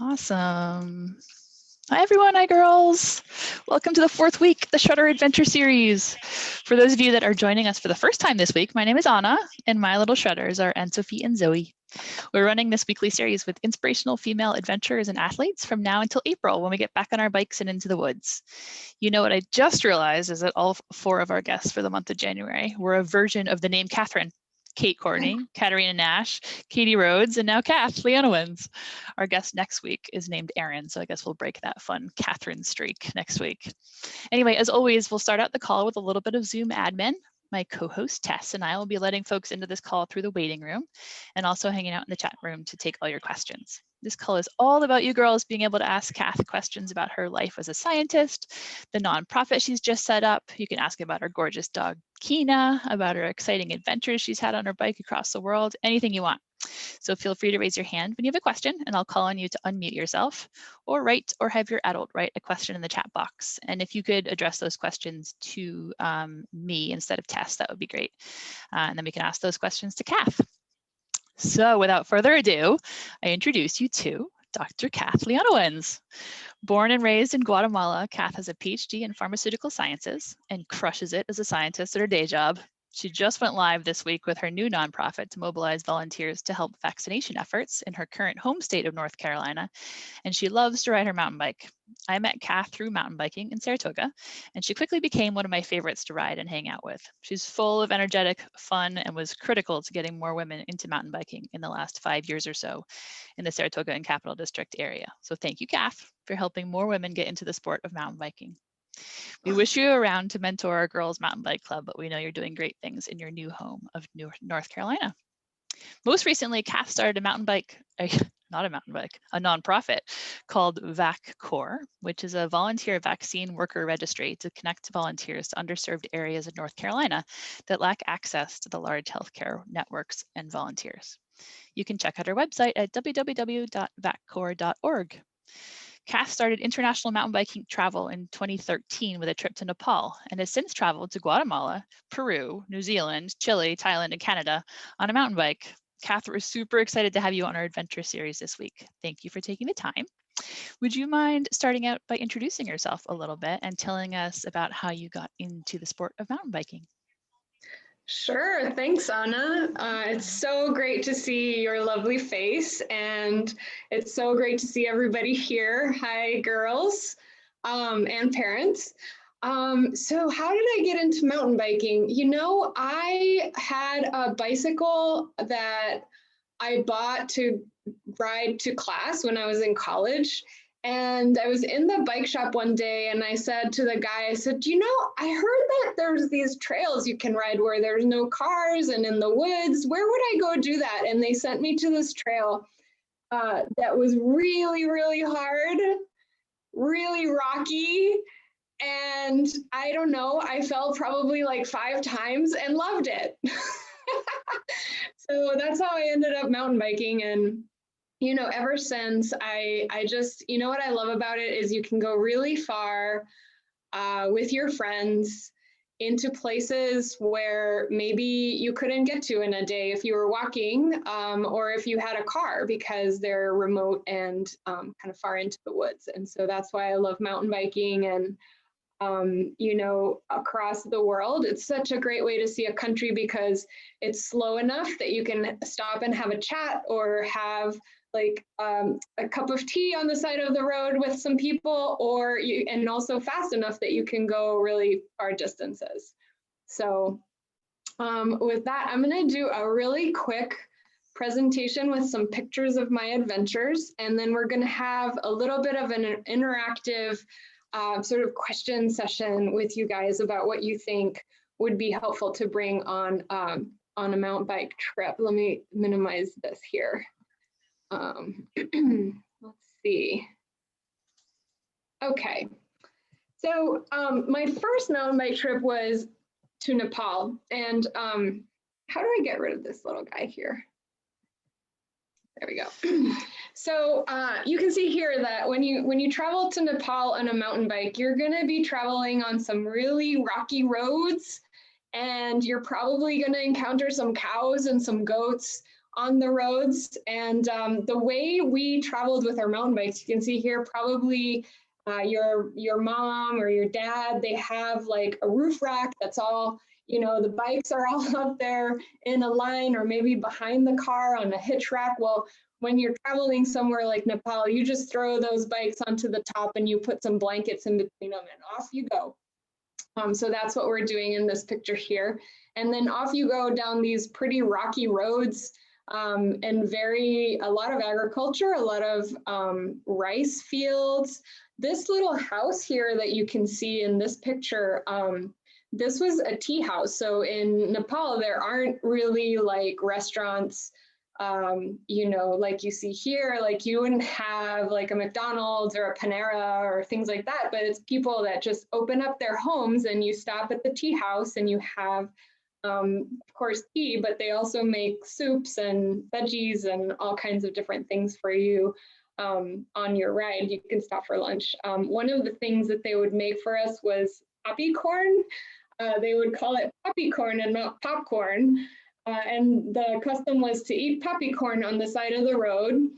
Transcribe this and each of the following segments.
Awesome. Hi, everyone. Hi, girls. Welcome to the fourth week, the Shredder Adventure Series. For those of you that are joining us for the first time this week, my name is Anna, and my little Shredders are Anne-Sophie and Zoe. We're running this weekly series with inspirational female adventurers and athletes from now until April when we get back on our bikes and into the woods. You know what I just realized is that all four of our guests for the month of January were a version of the name Catherine. Kate Courtney, Katarina Nash, Katie Rhodes, and now Cath Leonowens. Our guest next week is named Erin, so I guess we'll break that fun Catherine streak next week. Anyway, as always, we'll start out the call with a little bit of Zoom admin. My co-host Tess and I will be letting folks into this call through the waiting room and also hanging out in the chat room to take all your questions. This call is all about you girls being able to ask Cath questions about her life as a scientist, the nonprofit she's just set up. You can ask about her gorgeous dog, Kina, about her exciting adventures she's had on her bike across the world, anything you want. So feel free to raise your hand when you have a question and I'll call on you to unmute yourself or write or have your adult write a question in the chat box. And if you could address those questions to me instead of Tess, that would be great. And then we can ask those questions to Cath. So without further ado, I introduce you to Dr. Cath Leonowens. Born and raised in Guatemala, Cath has a PhD in pharmaceutical sciences and crushes it as a scientist at her day job. She just went live this week with her new nonprofit to mobilize volunteers to help vaccination efforts in her current home state of North Carolina, and she loves to ride her mountain bike. I met Cath through mountain biking in Saratoga, and she quickly became one of my favorites to ride and hang out with. She's full of energetic fun and was critical to getting more women into mountain biking in the last 5 years or so in the Saratoga and Capital District area. So thank you, Cath, for helping more women get into the sport of mountain biking. We wish you around to mentor our Girls Mountain Bike Club, but we know you're doing great things in your new home of North Carolina. Most recently, Cath started a nonprofit called VacCorps, which is a volunteer vaccine worker registry to connect volunteers to underserved areas in North Carolina that lack access to the large healthcare networks and volunteers. You can check out our website at www.vaccorps.org. Cath started international mountain biking travel in 2013 with a trip to Nepal and has since traveled to Guatemala, Peru, New Zealand, Chile, Thailand, and Canada on a mountain bike. Cath, we're super excited to have you on our adventure series this week. Thank you for taking the time. Would you mind starting out by introducing yourself a little bit and telling us about how you got into the sport of mountain biking? Sure. Thanks, Anna. It's so great to see your lovely face, and it's so great to see everybody here. Hi, girls and parents. So how did I get into mountain biking? You know, I had a bicycle that I bought to ride to class when I was in college. And I was in the bike shop one day and I said to the guy, I said, you know, I heard that there's these trails you can ride where there's no cars and in the woods. Where would I go do that? And they sent me to this trail that was really, really hard, really rocky. And I don't know, I fell probably like 5 times and loved it. So that's how I ended up mountain biking. And you know, ever since I just, you know, what I love about it is you can go really far with your friends into places where maybe you couldn't get to in a day if you were walking or if you had a car because they're remote and kind of far into the woods. And so that's why I love mountain biking. And you know, across the world. It's such a great way to see a country because it's slow enough that you can stop and have a chat or have like a cup of tea on the side of the road with some people, or and also fast enough that you can go really far distances. So with that, I'm going to do a really quick presentation with some pictures of my adventures, and then we're going to have a little bit of an interactive sort of question session with you guys about what you think would be helpful to bring on a mountain bike trip. Let me minimize this here. Let's see. Okay, so my first mountain bike trip was to Nepal, and how do I get rid of this little guy here? There we go. So you can see here that when you travel to Nepal on a mountain bike, you're going to be traveling on some really rocky roads, and you're probably going to encounter some cows and some goats on the roads. And the way we traveled with our mountain bikes, you can see here probably your mom or your dad, they have like a roof rack that's all, you know, the bikes are all up there in a line or maybe behind the car on a hitch rack. Well, when you're traveling somewhere like Nepal, you just throw those bikes onto the top and you put some blankets in between them and off you go. So that's what we're doing in this picture here. And then off you go down these pretty rocky roads and a lot of agriculture, a lot of rice fields. This little house here that you can see in this picture, this was a tea house. So in Nepal, there aren't really like restaurants, you know, like you see here, like you wouldn't have like a McDonald's or a Panera or things like that, but it's people that just open up their homes and you stop at the tea house and you have, of course, tea, but they also make soups and veggies and all kinds of different things for you on your ride. You can stop for lunch. One of the things that they would make for us was poppy corn. They would call it poppy corn and not popcorn. And the custom was to eat poppy corn on the side of the road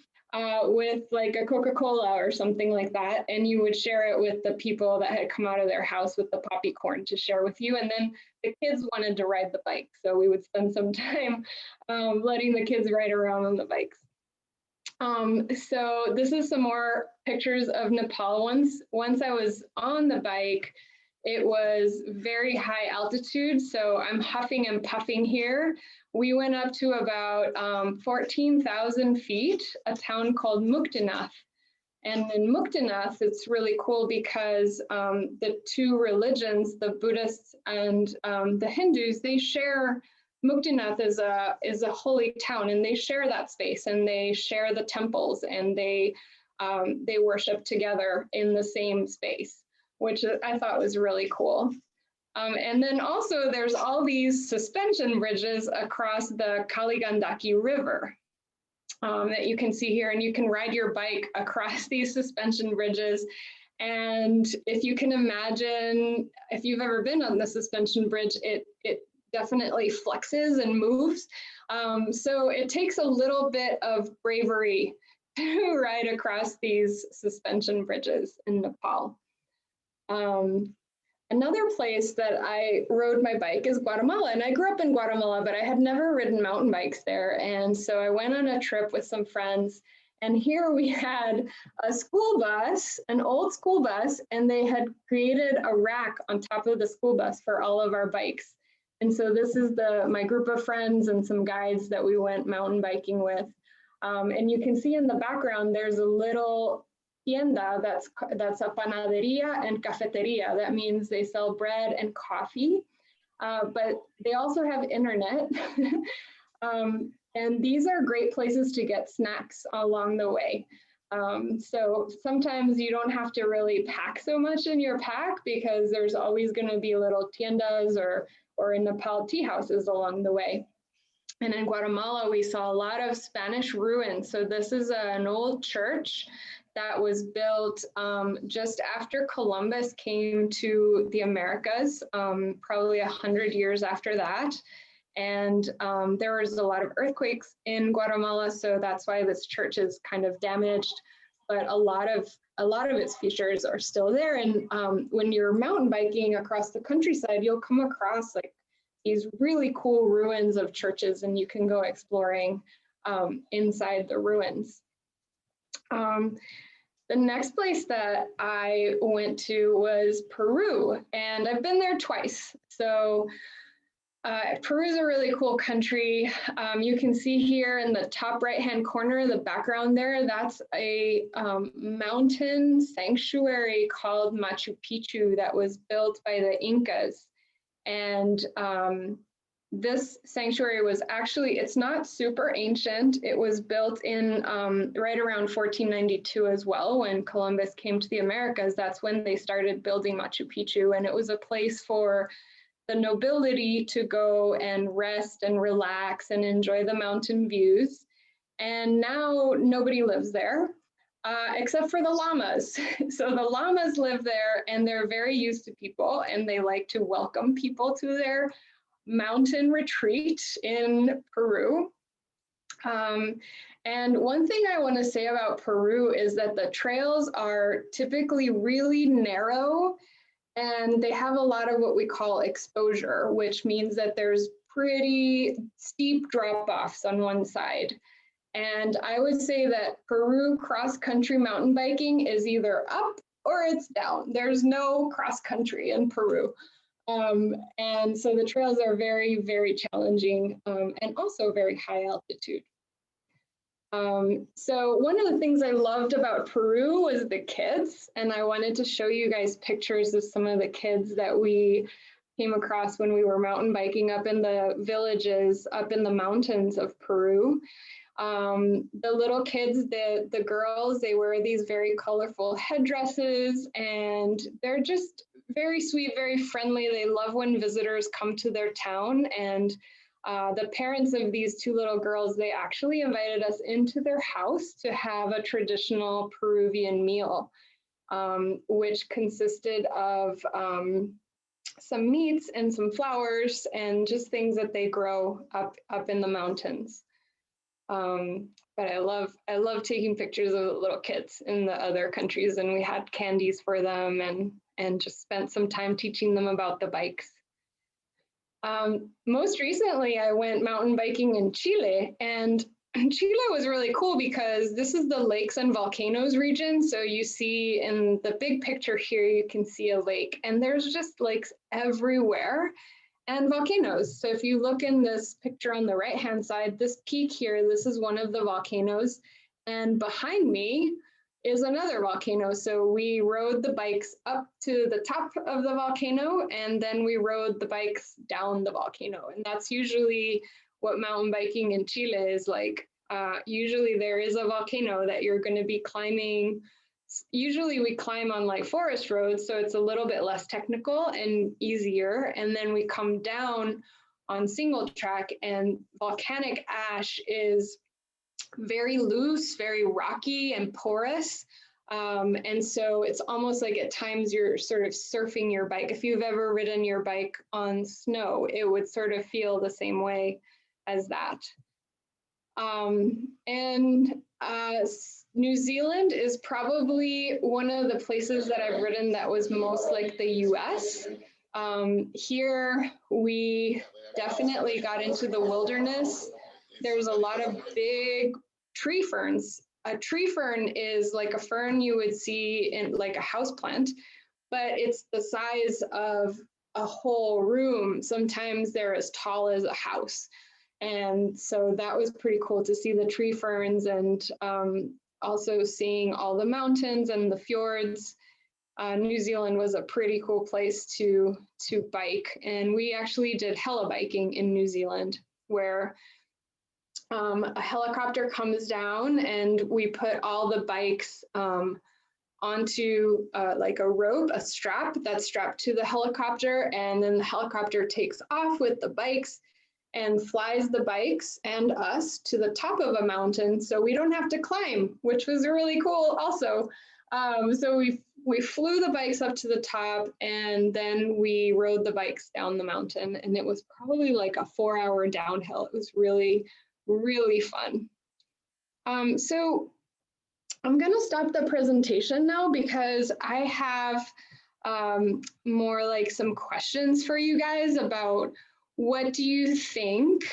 with like a Coca-Cola or something like that. And you would share it with the people that had come out of their house with the poppy corn to share with you. And then the kids wanted to ride the bike. So we would spend some time letting the kids ride around on the bikes. So this is some more pictures of Nepal. Once I was on the bike, it was very high altitude, so I'm huffing and puffing here. We went up to about 14,000 feet, a town called Muktinath. And in Muktinath, it's really cool because the two religions, the Buddhists and the Hindus, they share. Muktinath is a holy town, and they share that space, and they share the temples, and they worship together in the same space, which I thought was really cool. And then also there's all these suspension bridges across the Kaligandaki River that you can see here, and you can ride your bike across these suspension bridges. And if you can imagine, if you've ever been on the suspension bridge, it definitely flexes and moves. So it takes a little bit of bravery to ride across these suspension bridges in Nepal. Another place that I rode my bike is Guatemala, and I grew up in Guatemala, but I had never ridden mountain bikes there. And so I went on a trip with some friends, and here we had a school bus, an old school bus, and they had created a rack on top of the school bus for all of our bikes. And so this is my group of friends and some guides that we went mountain biking with. And you can see in the background, there's a little tienda that's a panaderia and cafeteria. That means they sell bread and coffee, but they also have internet. And these are great places to get snacks along the way. So sometimes you don't have to really pack so much in your pack because there's always going to be little tiendas or in Nepal tea houses along the way. And in Guatemala, we saw a lot of Spanish ruins. So this is an old church that was built just after Columbus came to the Americas, probably 100 years after that. And there was a lot of earthquakes in Guatemala, so that's why this church is kind of damaged. But a lot of its features are still there. And when you're mountain biking across the countryside, you'll come across like these really cool ruins of churches, and you can go exploring inside the ruins. The next place that I went to was Peru, and I've been there twice. So Peru is a really cool country. You can see here in the top right-hand corner, the background there, that's a mountain sanctuary called Machu Picchu that was built by the Incas. And this sanctuary was actually, it's not super ancient. It was built in right around 1492 as well, when Columbus came to the Americas. That's when they started building Machu Picchu. And it was a place for the nobility to go and rest and relax and enjoy the mountain views. And now nobody lives there. Except for the llamas. So the llamas live there, and they're very used to people, and they like to welcome people to their mountain retreat in Peru. And one thing I want to say about Peru is that the trails are typically really narrow and they have a lot of what we call exposure, which means that there's pretty steep drop-offs on one side. And I would say that Peru cross-country mountain biking is either up or it's down. There's no cross-country in Peru. And so the trails are very, very challenging and also very high altitude. So one of the things I loved about Peru was the kids, and I wanted to show you guys pictures of some of the kids that we came across when we were mountain biking up in the villages, up in the mountains of Peru. The little kids, the girls, they wear these very colorful headdresses, and they're just very sweet, very friendly. They love when visitors come to their town, and the parents of these two little girls, they actually invited us into their house to have a traditional Peruvian meal, which consisted of some meats and some flowers and just things that they grow up in the mountains. But I love taking pictures of the little kids in the other countries, and we had candies for them and just spent some time teaching them about the bikes. Most recently, I went mountain biking in Chile, and Chile was really cool because this is the lakes and volcanoes region. So you see in the big picture here, you can see a lake, and there's just lakes everywhere and volcanoes. So if you look in this picture on the right-hand side, this peak here, this is one of the volcanoes, and behind me is another volcano. So we rode the bikes up to the top of the volcano, and then we rode the bikes down the volcano. And that's usually what mountain biking in Chile is like. Usually there is a volcano that you're going to be climbing. Usually we climb on like forest roads, so it's a little bit less technical and easier. And then we come down on single track, and volcanic ash is very loose, very rocky and porous. And so it's almost like at times you're sort of surfing your bike. If you've ever ridden your bike on snow, it would sort of feel the same way as that. New Zealand is probably one of the places that I've ridden that was most like the US. Here we definitely got into the wilderness. There's a lot of big tree ferns. A tree fern is like a fern you would see in like a houseplant, but it's the size of a whole room. Sometimes they're as tall as a house. And so that was pretty cool to see the tree ferns, and also seeing all the mountains and the fjords. New Zealand was a pretty cool place to bike. And we actually did heli biking in New Zealand, where a helicopter comes down and we put all the bikes onto like a rope, a strap that's strapped to the helicopter, and then the helicopter takes off with the bikes and flies the bikes and us to the top of a mountain, so we don't have to climb, which was really cool also. So we flew the bikes up to the top, and then we rode the bikes down the mountain, and it was probably like a 4-hour downhill. It was really, really fun. So I'm gonna stop the presentation now because I have more like some questions for you guys about what do you think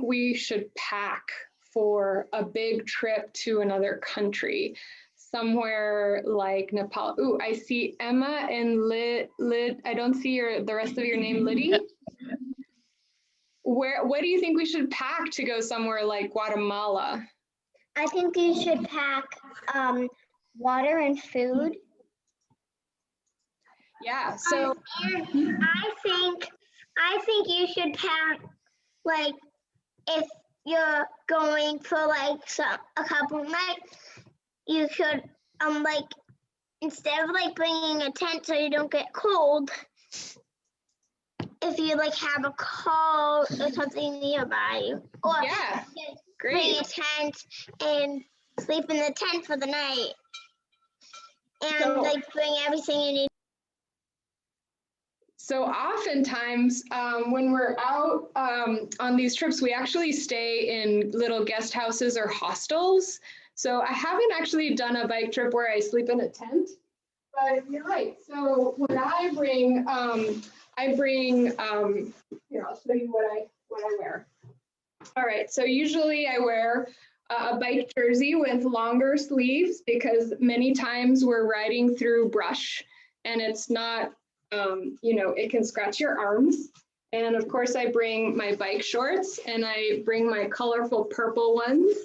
we should pack for a big trip to another country, somewhere like Nepal? Ooh, I see Emma and Lid. I don't see the rest of your name, Liddy. What do you think we should pack to go somewhere like Guatemala? I think you should pack water and food. Yeah, so and I think you should pack, like, if you're going for like a couple nights, you should like, instead of like bringing a tent so you don't get cold, if you like have a car or something nearby, or yeah, bring a tent and sleep in the tent for the night, and like bring everything you need. So oftentimes when we're out on these trips, we actually stay in little guest houses or hostels. So I haven't actually done a bike trip where I sleep in a tent, but you're right. So when I bring, here, I'll show you what I wear. All right, so usually I wear a bike jersey with longer sleeves because many times we're riding through brush and it's not, it can scratch your arms. And of course I bring my bike shorts and I bring my colorful purple ones.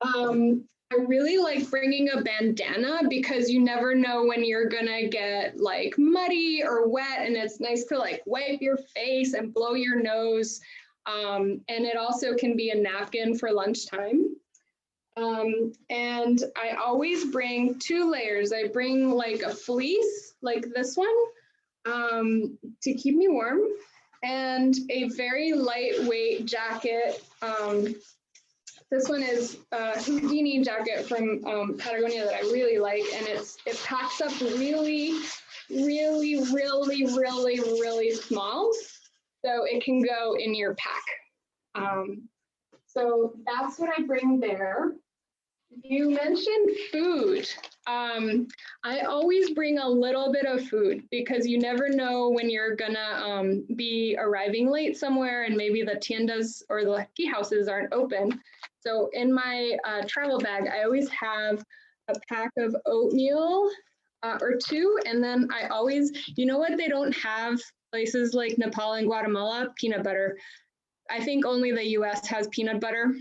I really like bringing a bandana because you never know when you're gonna get like muddy or wet, and it's nice to like wipe your face and blow your nose. And it also can be a napkin for lunchtime. And I always bring 2 layers. I bring like a fleece, like this one, to keep me warm, and a very lightweight jacket. This one is a Houdini jacket from Patagonia that I really like, and it packs up really, really, really, really, really small, so it can go in your pack. So that's what I bring there. You mentioned food. I always bring a little bit of food because you never know when you're gonna be arriving late somewhere and maybe the tiendas or the tea houses aren't open. So in my travel bag, I always have a pack of oatmeal or 2, and then I always, you know what they don't have places like Nepal and Guatemala? Peanut butter. I think only the US has peanut butter.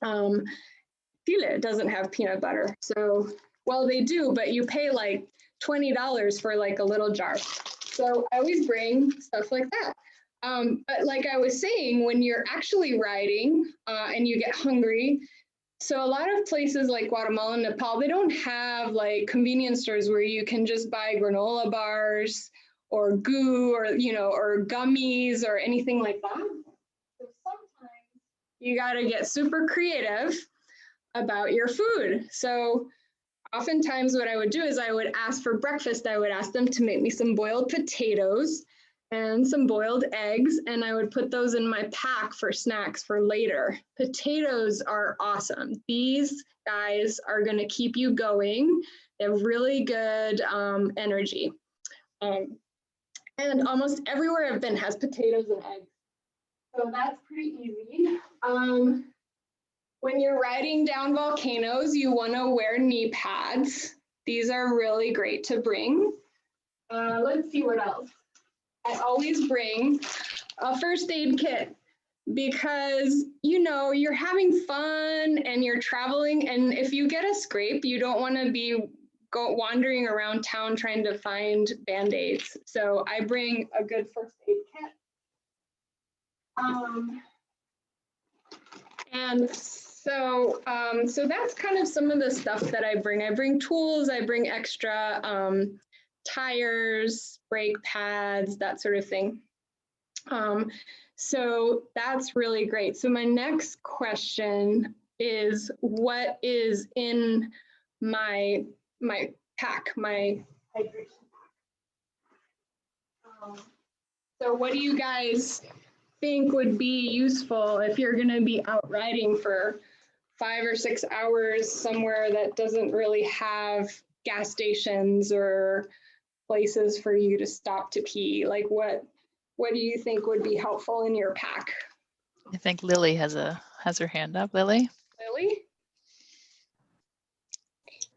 Chile doesn't have peanut butter. So, well, they do, but you pay like $20 for like a little jar. So I always bring stuff like that. But like I was saying, when you're actually riding and you get hungry, so a lot of places like Guatemala and Nepal, they don't have like convenience stores where you can just buy granola bars or goo or, or gummies or anything like that. So sometimes you got to get super creative about your food. So oftentimes what I would do is I would ask for breakfast, I would ask them to make me some boiled potatoes and some boiled eggs, and I would put those in my pack for snacks for later. Potatoes are awesome. These guys are gonna keep you going. They have really good energy. And almost everywhere I've been has potatoes and eggs. So that's pretty easy. When you're riding down volcanoes, you want to wear knee pads. These are really great to bring. Let's see what else. I always bring a first aid kit because, you're having fun and you're traveling. And if you get a scrape, you don't want to be wandering around town trying to find Band-Aids. So I bring a good first aid kit. And so that's kind of some of the stuff that I bring. I bring tools, I bring extra tires, brake pads, that sort of thing. So that's really great. So my next question is, what is in my pack, my hydration pack? So what do you guys think would be useful if you're going to be out riding for 5 or 6 hours somewhere that doesn't really have gas stations or places for you to stop to pee? Like what do you think would be helpful in your pack? I think Lily has her hand up. Lily? Lily?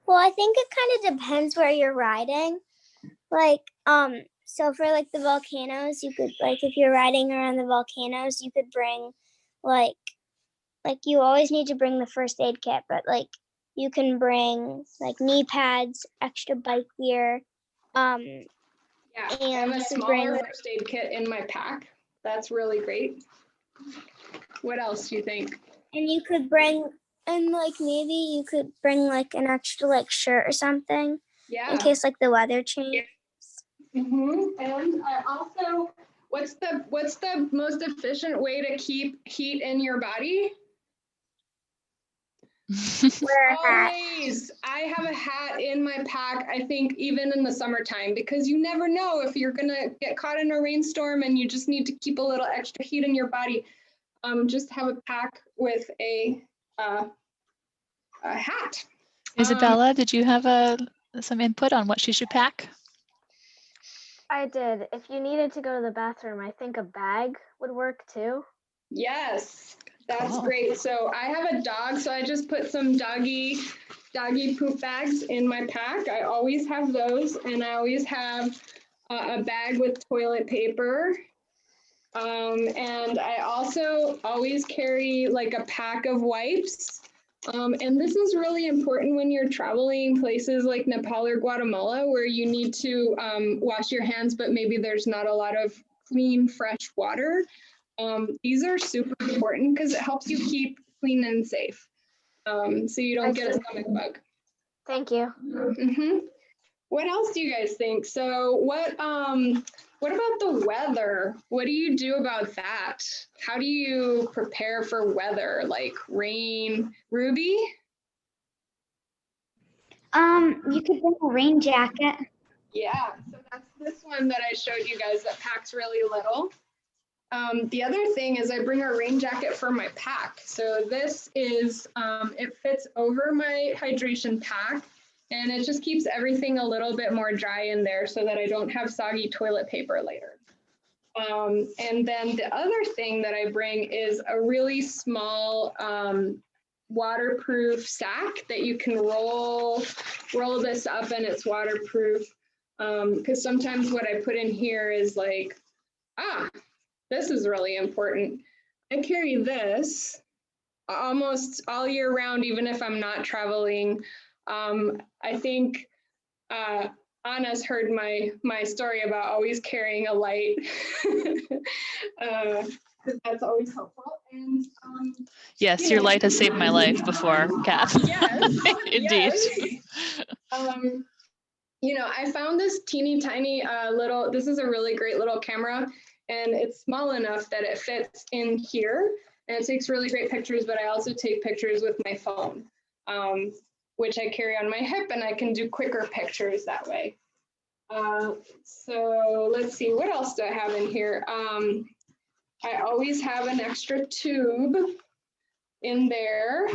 Well, I think it kind of depends where you're riding. Like, so for like the volcanoes, you could, like, if you're riding around the volcanoes, you could bring like you always need to bring the first aid kit, but like you can bring like knee pads, extra bike gear. Yeah, and I have a you could smaller first aid kit in my pack. That's really great. What else do you think? And you could bring, and like maybe you could bring like an extra like shirt or something. Yeah. In case like the weather changes. Mm-hmm. And I also, what's the most efficient way to keep heat in your body? Wear a hat. Always. I have a hat in my pack, I think even in the summertime, because you never know if you're gonna get caught in a rainstorm and you just need to keep a little extra heat in your body. Just have a pack with a hat. Isabella, did you have some input on what she should pack? I did. If you needed to go to the bathroom, I think a bag would work too. Yes, that's Cool. great. So I have a dog, so I just put some doggy poop bags in my pack. I always have those, and I always have a bag with toilet paper. And I also always carry like a pack of wipes. And this is really important when you're traveling places like Nepal or Guatemala, where you need to wash your hands, but maybe there's not a lot of clean, fresh water. These are super important because it helps you keep clean and safe, so you don't get a stomach bug. Thank you. What else do you guys think? So what about the weather? What do you do about that? How do you prepare for weather like rain? Ruby? You could bring a rain jacket. Yeah, so that's this one that I showed you guys that packs really little. The other thing is I bring a rain jacket for my pack. So this is, it fits over my hydration pack, and it just keeps everything a little bit more dry in there so that I don't have soggy toilet paper later. And then the other thing that I bring is a really small waterproof sack that you can roll this up and it's waterproof. Because sometimes what I put in here is like, this is really important. I carry this almost all year round, even if I'm not traveling. I think Anna's heard my story about always carrying a light. That's always helpful. And Yes, your light has saved my life before, Cath. Yes, Indeed. yes. I found this teeny tiny this is a really great little camera, and it's small enough that it fits in here, and it takes really great pictures, but I also take pictures with my phone, which I carry on my hip, and I can do quicker pictures that way. So let's see, what else do I have in here? I always have an extra tube in there.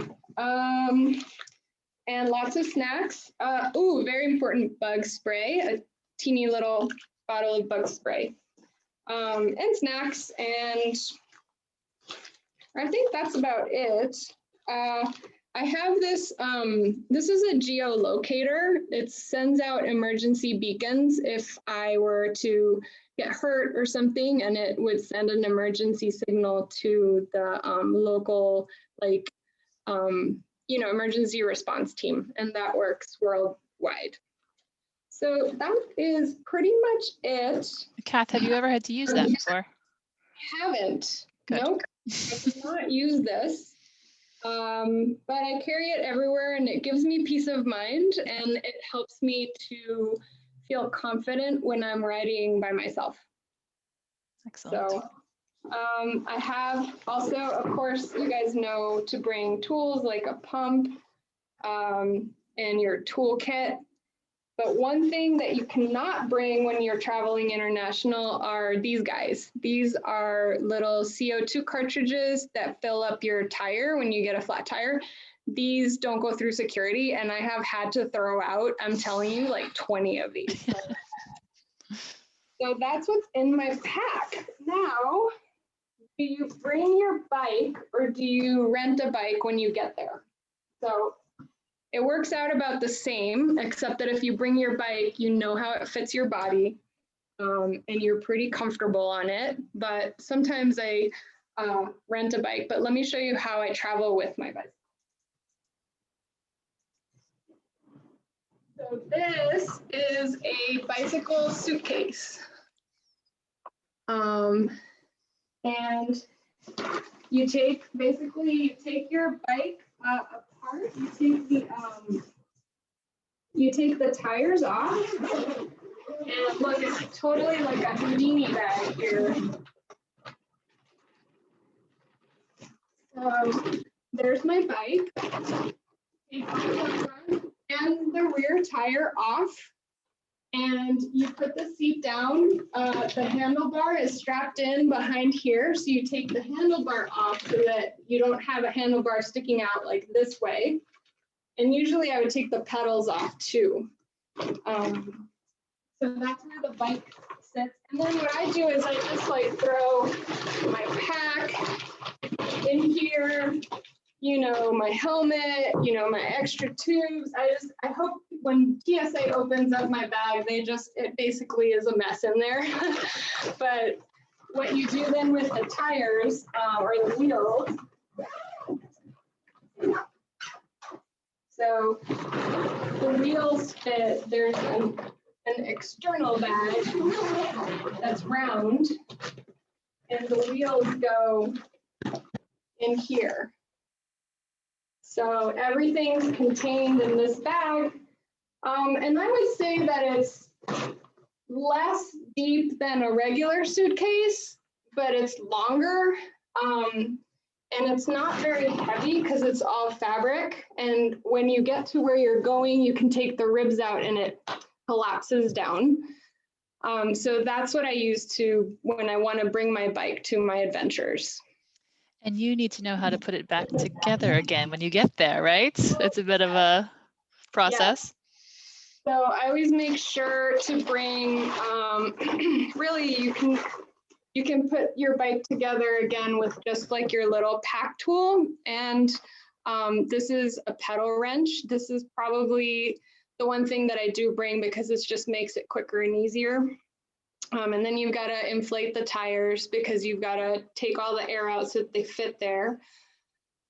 And lots of snacks. Very important, bug spray, a teeny little bottle of bug spray. And snacks, and I think that's about it. I have this, this is a geolocator. It sends out emergency beacons if I were to get hurt or something, and it would send an emergency signal to the local, emergency response team, and that works worldwide. So that is pretty much it. Cath, have you ever had to use that before? I haven't. Good. Nope. I did not use this. But I carry it everywhere, and it gives me peace of mind, and it helps me to feel confident when I'm riding by myself. Excellent. So I have also, of course, you guys know to bring tools like a pump and your toolkit. But one thing that you cannot bring when you're traveling international are these guys. These are little CO2 cartridges that fill up your tire when you get a flat tire. These don't go through security, and I have had to throw out, I'm telling you, like 20 of these. So that's what's in my pack. Now, do you bring your bike or do you rent a bike when you get there? So it works out about the same, except that if you bring your bike, you know how it fits your body, and you're pretty comfortable on it. But sometimes I rent a bike, but let me show you how I travel with my bike. So this is a bicycle suitcase. And you take your bike apart. You take the tires off, and look, it's totally like a Houdini bag here. there's my bike. Take the front and the rear tire off. And you put the seat down. The handlebar is strapped in behind here. So you take the handlebar off so that you don't have a handlebar sticking out like this way. And usually I would take the pedals off too. So that's where the bike sits. And then what I do is I just like throw my pack in here, you know, my helmet, you know, my extra tubes. I hope when TSA opens up my bag, it basically is a mess in there. But what you do then with the tires or the wheels, so the wheels fit, there's an external bag that's round, and the wheels go in here. So everything's contained in this bag. And I would say that it's less deep than a regular suitcase, but it's longer. And it's not very heavy because it's all fabric. And when you get to where you're going, you can take the ribs out and it collapses down. So that's what I use when I want to bring my bike to my adventures. And you need to know how to put it back together again when you get there, right? It's a bit of a process. Yeah. So I always make sure to bring, really you can put your bike together again with just like your little pack tool. And this is a pedal wrench. This is probably the one thing that I do bring because it just makes it quicker and easier. And then you've got to inflate the tires because you've got to take all the air out so that they fit there.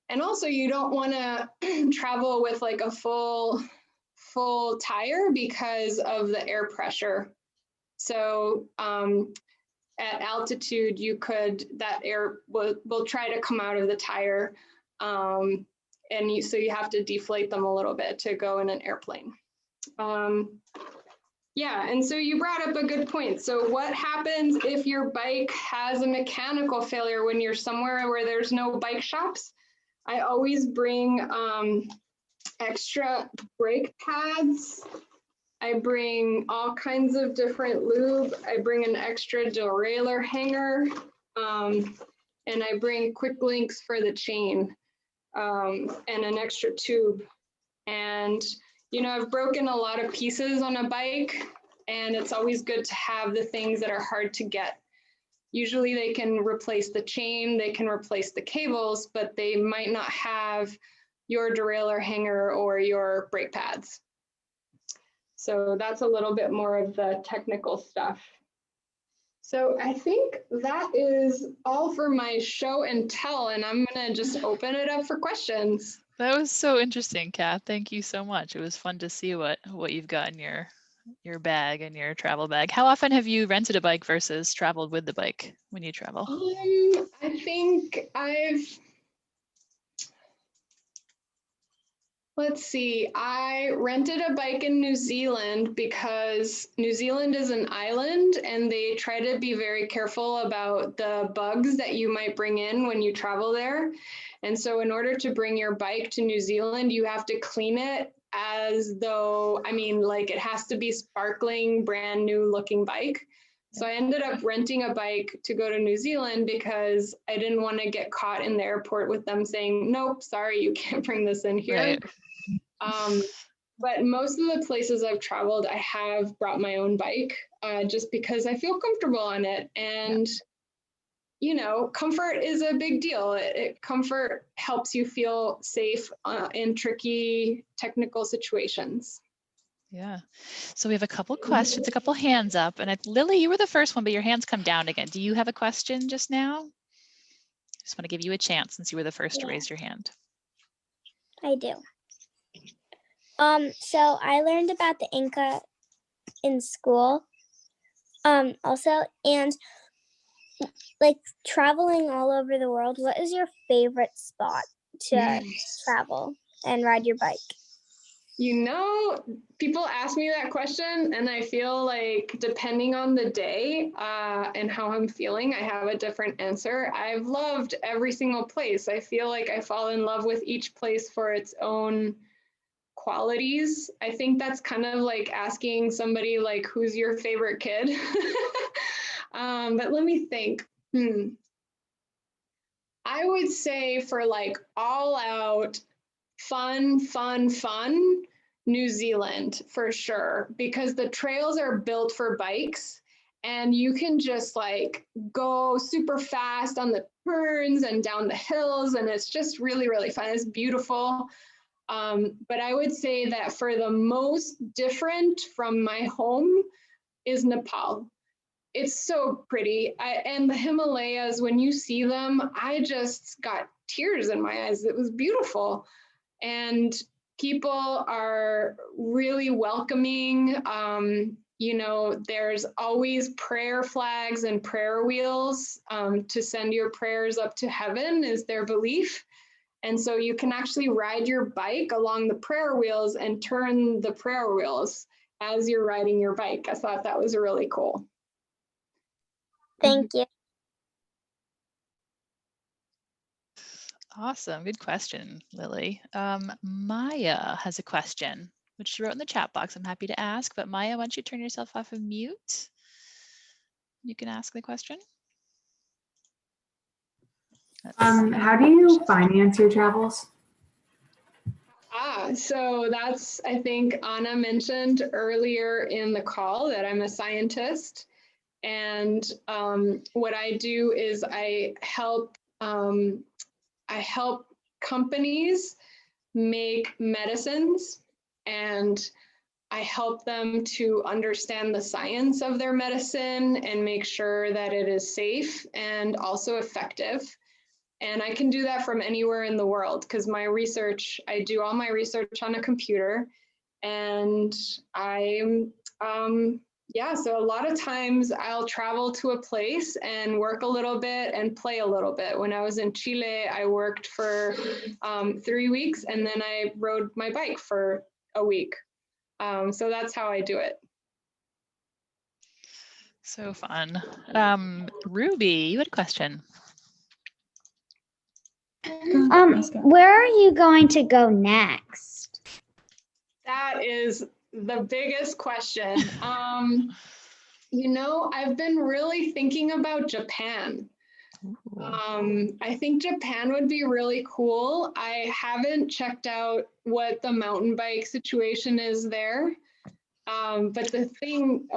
And also you don't want to travel with like a full tire because of the air pressure. So at altitude, that air will try to come out of the tire. So you have to deflate them a little bit to go in an airplane. Yeah, and so you brought up a good point. So what happens if your bike has a mechanical failure when you're somewhere where there's no bike shops? I always bring extra brake pads. I bring all kinds of different lube. I bring an extra derailleur hanger, and I bring quick links for the chain, and an extra tube. And you know, I've broken a lot of pieces on a bike, and it's always good to have the things that are hard to get. Usually they can replace the chain, they can replace the cables, but they might not have your derailleur hanger or your brake pads. So that's a little bit more of the technical stuff. So I think that is all for my show and tell, and I'm gonna just open it up for questions. That was so interesting, Cath. Thank you so much. It was fun to see what you've got in your bag and your travel bag. How often have you rented a bike versus traveled with the bike when you travel? I think let's see, I rented a bike in New Zealand because New Zealand is an island and they try to be very careful about the bugs that you might bring in when you travel there. And so in order to bring your bike to New Zealand, you have to clean it as though, I mean, like it has to be sparkling, brand new looking bike. So I ended up renting a bike to go to New Zealand because I didn't want to get caught in the airport with them saying, nope, sorry, you can't bring this in here. Right. But most of the places I've traveled, I have brought my own bike just because I feel comfortable on it. And, you know, comfort is a big deal. Comfort helps you feel safe in tricky technical situations. Yeah. So we have a couple questions, a couple hands up. And Lily, you were the first one, but your hand's come down again. Do you have a question just now? Just want to give you a chance since you were the first to raise your hand. I do. So I learned about the Inca in school. Also, and like traveling all over the world, what is your favorite spot to travel and ride your bike? You know, people ask me that question, and I feel like depending on the day and how I'm feeling, I have a different answer. I've loved every single place. I feel like I fall in love with each place for its own qualities. I think that's kind of like asking somebody like, who's your favorite kid? But let me think. I would say for like all out fun, New Zealand for sure, because the trails are built for bikes and you can just like go super fast on the turns and down the hills. And it's just really, really fun. It's beautiful. But I would say that for the most different from my home is Nepal. It's so pretty. And the Himalayas, when you see them, I just got tears in my eyes. It was beautiful. And people are really welcoming. You know, there's always prayer flags and prayer wheels to send your prayers up to heaven, is their belief. And so you can actually ride your bike along the prayer wheels and turn the prayer wheels as you're riding your bike. I thought that was really cool. Thank you. Awesome. Good question, Lily. Maya has a question, which she wrote in the chat box. I'm happy to ask, but Maya, why don't you turn yourself off of mute? You can ask the question. How do you finance your travels? So that's, I think Anna mentioned earlier in the call that I'm a scientist. And what I do is I help companies make medicines, and I help them to understand the science of their medicine and make sure that it is safe and also effective. And I can do that from anywhere in the world because my research, I do all my research on a computer. And so a lot of times I'll travel to a place and work a little bit and play a little bit. When I was in Chile, I worked for 3 weeks and then I rode my bike for a week. So that's how I do it. So fun. Ruby, you had a question. Where are you going to go next? That is the biggest question. You know, I've been really thinking about Japan. I think Japan would be really cool. I haven't checked out what the mountain bike situation is there. But the thing,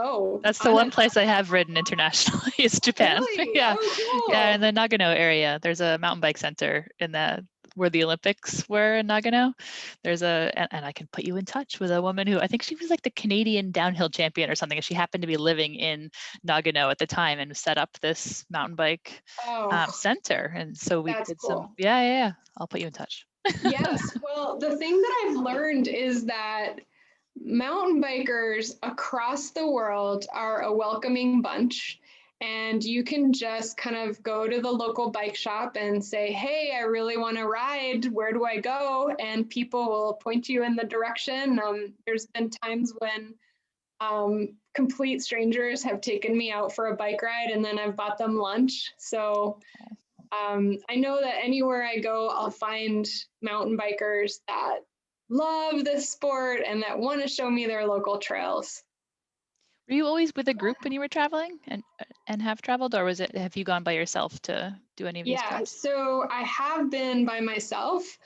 that's the one place I have ridden internationally is Japan. Really? Yeah. Oh, cool. Yeah, in the Nagano area, there's a mountain bike center in where the Olympics were in Nagano. There's and I can put you in touch with a woman who I think she was like the Canadian downhill champion or something. And she happened to be living in Nagano at the time and set up this mountain bike center. And so we did cool. Yeah. I'll put you in touch. Yes. Well, the thing that I've learned is that mountain bikers across the world are a welcoming bunch. And you can just kind of go to the local bike shop and say, hey, I really want to ride. Where do I go? And people will point you in the direction. There's been times when complete strangers have taken me out for a bike ride and then I've bought them lunch. So I know that anywhere I go, I'll find mountain bikers that love this sport and that want to show me their local trails. Were you always with a group when you were traveling and have traveled, or have you gone by yourself to do any of these trips? So I have been by myself.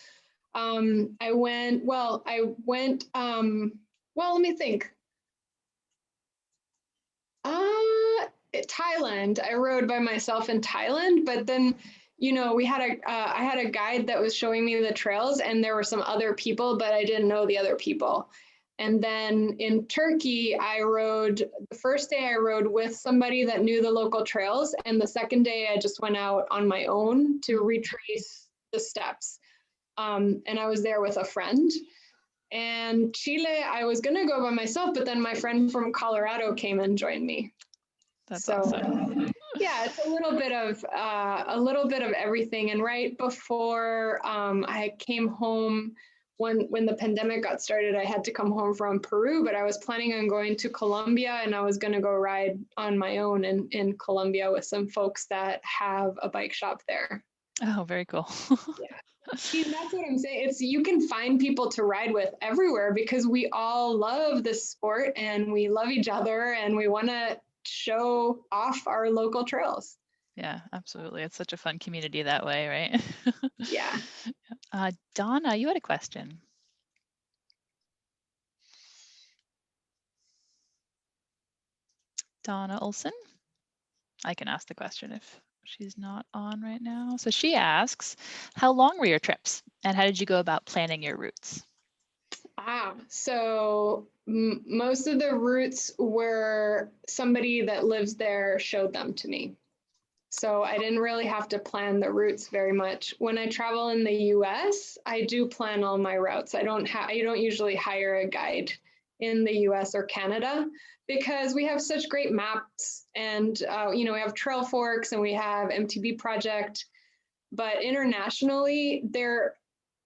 I went, let me think. Thailand. I rode by myself in Thailand, but then, you know, I had a guide that was showing me the trails and there were some other people, but I didn't know the other people. And then in Turkey, the first day I rode with somebody that knew the local trails. And the second day I just went out on my own to retrace the steps. And I was there with a friend. And Chile, I was going to go by myself, but then my friend from Colorado came and joined me. That's awesome. Yeah, it's a little bit of everything. And right before I came home when the pandemic got started, I had to come home from Peru, but I was planning on going to Colombia, and I was going to go ride on my own in Colombia with some folks that have a bike shop there. Oh, very cool. See, that's what I'm saying. It's you can find people to ride with everywhere because we all love this sport and we love each other and we want to show off our local trails. Yeah, absolutely. It's such a fun community that way, right? Yeah. Donna, you had a question. Donna Olson? I can ask the question if she's not on right now. So she asks, how long were your trips and how did you go about planning your routes? So most of the routes were somebody that lives there showed them to me. So I didn't really have to plan the routes very much. When I travel in the US, I do plan all my routes. I don't usually hire a guide in the US or Canada because we have such great maps and we have Trailforks and we have MTB Project, but internationally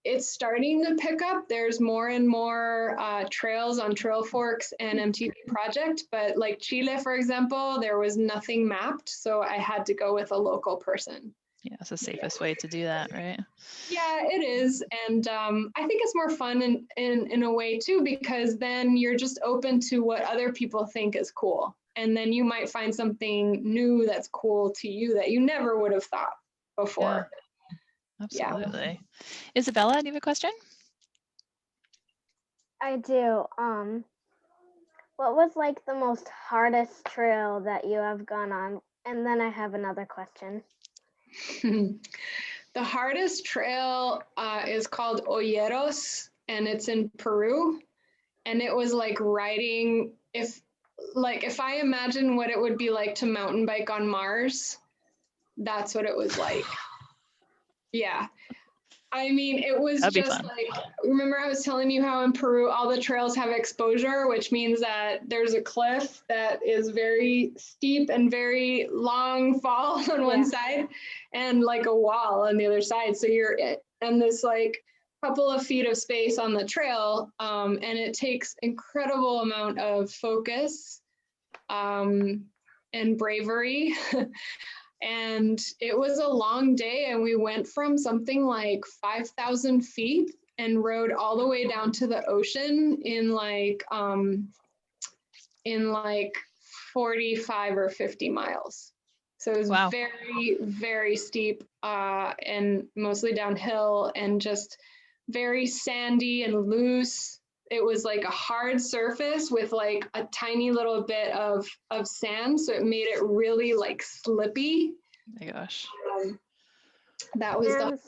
it's starting to pick up. There's more and more trails on Trailforks and MTB Project, but like Chile, for example, there was nothing mapped, so I had to go with a local person. Yeah, it's the safest way to do that, right? Yeah, it is, and I think it's more fun in a way too, because then you're just open to what other people think is cool, and then you might find something new that's cool to you that you never would have thought before. Yeah. Absolutely. Yeah. Isabella, do you have a question? I do. What was like the most hardest trail that you have gone on? And then I have another question. The hardest trail is called Olleros, and it's in Peru. And it was like riding, if I imagine what it would be like to mountain bike on Mars, that's what it was like. Yeah. I mean, it was That'd be just fun. like, remember I was telling you how in Peru all the trails have exposure, which means that there's a cliff that is very steep and very long fall on one side and like a wall on the other side. So you're in this like couple of feet of space on the trail, and it takes incredible amount of focus and bravery. And it was a long day, and we went from something like 5,000 feet and rode all the way down to the ocean in like 45 or 50 miles. So it was very, very steep and mostly downhill and just very sandy and loose. It was like a hard surface with like a tiny little bit of sand. So it made it really like slippy. Oh my gosh. That was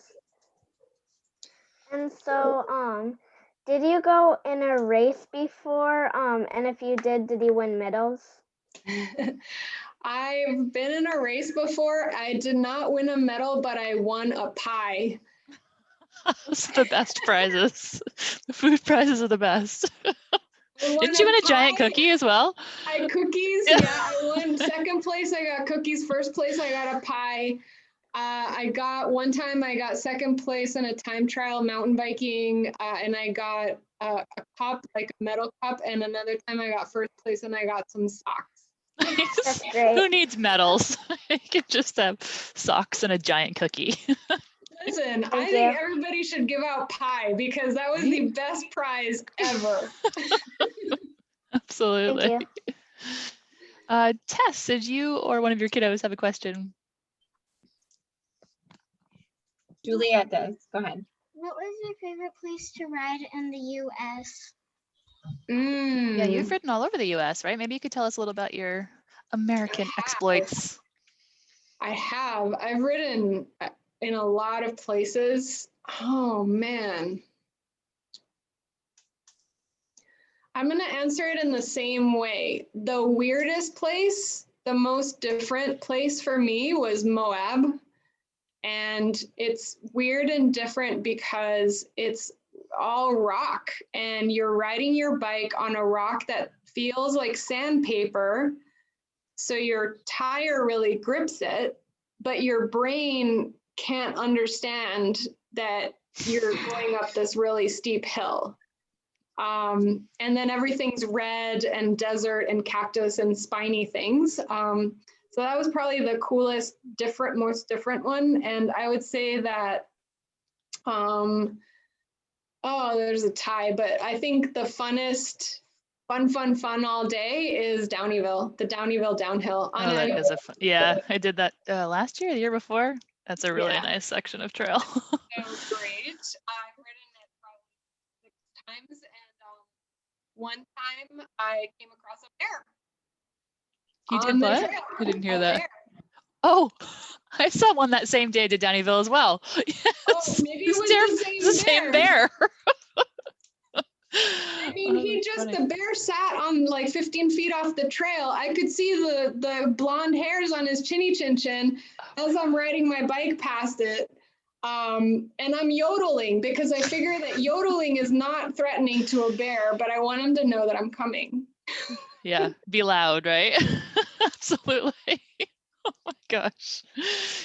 And so, did you go in a race before? And if you did you win medals? I've been in a race before. I did not win a medal, but I won a pie. Those are the best prizes. The food prizes are the best. Didn't you win a giant cookie as well? I had cookies. Yeah, I won second place. I got cookies. First place, I got a pie. One time I got second place in a time trial mountain biking, and I got a cup, like a metal cup. And another time I got first place and I got some socks. That's great. Who needs medals? You can just have socks and a giant cookie. Listen, I think everybody should give out pie because that was the best prize ever. Absolutely. Thank you. Tess, did you or one of your kiddos have a question? Juliet does. Go ahead. What was your favorite place to ride in the U.S.? Yeah, you've ridden all over the U.S., right? Maybe you could tell us a little about your American exploits. I have. I've ridden in a lot of places. Oh, man. I'm going to answer it in the same way. The weirdest place, the most different place for me was Moab. And it's weird and different because it's all rock and you're riding your bike on a rock that feels like sandpaper. So your tire really grips it, but your brain can't understand that you're going up this really steep hill. And then everything's red and desert and cactus and spiny things. So that was probably the coolest, most different one. And I would say that, oh, there's a tie, but I think the funnest, fun all day is Downieville, the Downieville downhill. Oh, that is a fun, yeah, I did that last year, the year before. That's a really nice section of trail. So great. I've ridden it probably 6 times, and one time I came across a bear. You did what? Trail. I didn't hear A that. bear. Oh, I saw one that same day to Downieville as well. Yes. Oh, maybe it was the same bear. I mean, the bear sat on like 15 feet off the trail. I could see the blonde hairs on his chinny chin chin as I'm riding my bike past it. And I'm yodeling because I figure that yodeling is not threatening to a bear, but I want him to know that I'm coming. Yeah, be loud, right? Absolutely. Oh my gosh.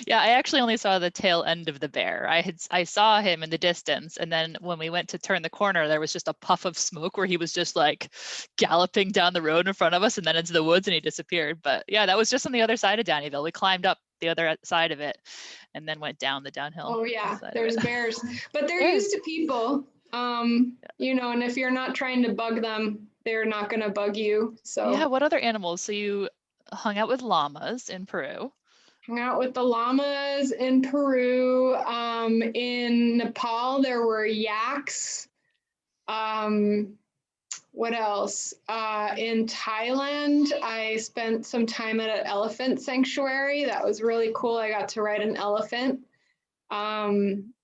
Yeah, I actually only saw the tail end of the bear. I saw him in the distance, and then when we went to turn the corner, there was just a puff of smoke where he was just like galloping down the road in front of us and then into the woods, and he disappeared. But yeah, that was just on the other side of Downieville. We climbed up the other side of it and then went down the downhill. Oh yeah, there's bears, but they're used to people. You know, and if you're not trying to bug them, they're not going to bug you. So yeah, what other animals? So you hung out with llamas in Peru. Hung out with the llamas in Peru. In Nepal, there were yaks. What else? In Thailand, I spent some time at an elephant sanctuary. That was really cool. I got to ride an elephant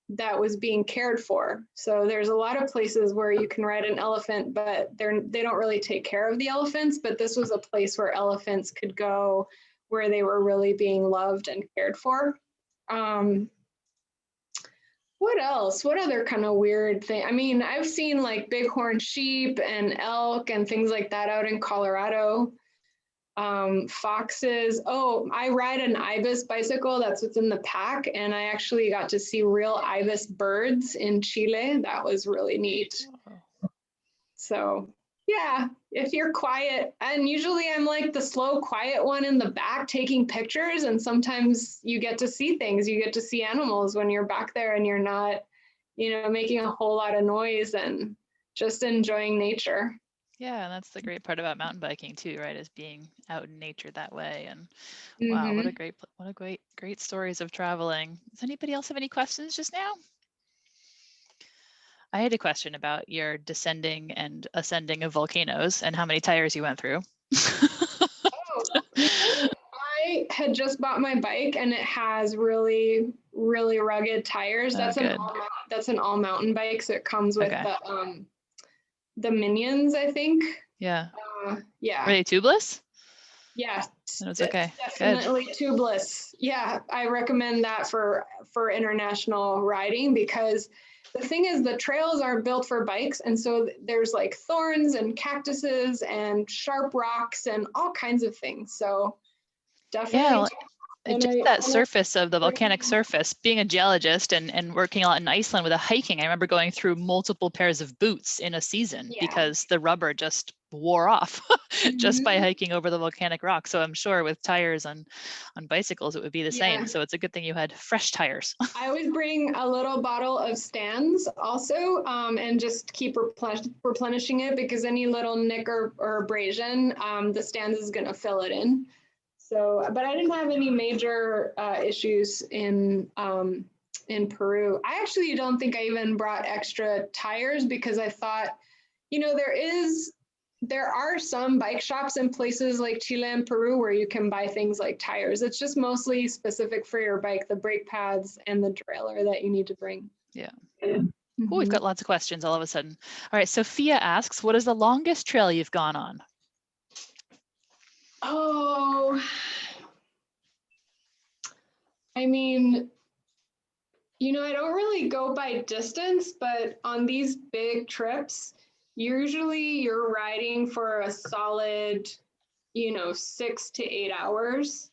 that was being cared for. So there's a lot of places where you can ride an elephant, but they don't really take care of the elephants. But this was a place where elephants could go, where they were really being loved and cared for. What else? What other kind of weird thing? I mean, I've seen like bighorn sheep and elk and things like that out in Colorado. Foxes. Oh, I ride an ibis bicycle. That's what's in the pack. And I actually got to see real ibis birds in Chile. That was really neat. So yeah, if you're quiet, and usually I'm like the slow, quiet one in the back taking pictures, and sometimes you get to see things, you get to see animals when you're back there and you're not, you know, making a whole lot of noise and just enjoying nature. Yeah, and that's the great part about mountain biking too, right? Is being out in nature that way. And wow, what a great stories of traveling. Does anybody else have any questions just now? I had a question about your descending and ascending of volcanoes and how many tires you went through. I had just bought my bike and it has really, really rugged tires. That's an all mountain bike, so it comes with the Minions, I think. Yeah. Yeah. Were they tubeless? Yeah. That's okay. Definitely tubeless. Yeah, I recommend that for international riding, because the thing is the trails aren't built for bikes, and so there's like thorns and cactuses and sharp rocks and all kinds of things. So definitely. Yeah, just that surface of the volcanic surface, being a geologist and working a lot in Iceland with the hiking, I remember going through multiple pairs of boots in a season because the rubber just wore off just by hiking over the volcanic rock. So I'm sure with tires on bicycles, it would be the same. So it's a good thing you had fresh tires. I always bring a little bottle of Stan's also, and just keep replenishing it, because any little nick or abrasion, the Stan's is going to fill it in. So, but I didn't have any major issues in Peru. I actually don't think I even brought extra tires, because I thought, you know, there are some bike shops in places like Chile and Peru where you can buy things like tires. It's just mostly specific for your bike, the brake pads and the derailleur that you need to bring. Yeah. Oh, we've got lots of questions all of a sudden. All right, Sophia asks, what is the longest trail you've gone on? Oh, I mean, you know, I don't really go by distance, but on these big trips, usually you're riding for a solid, you know, 6 to 8 hours.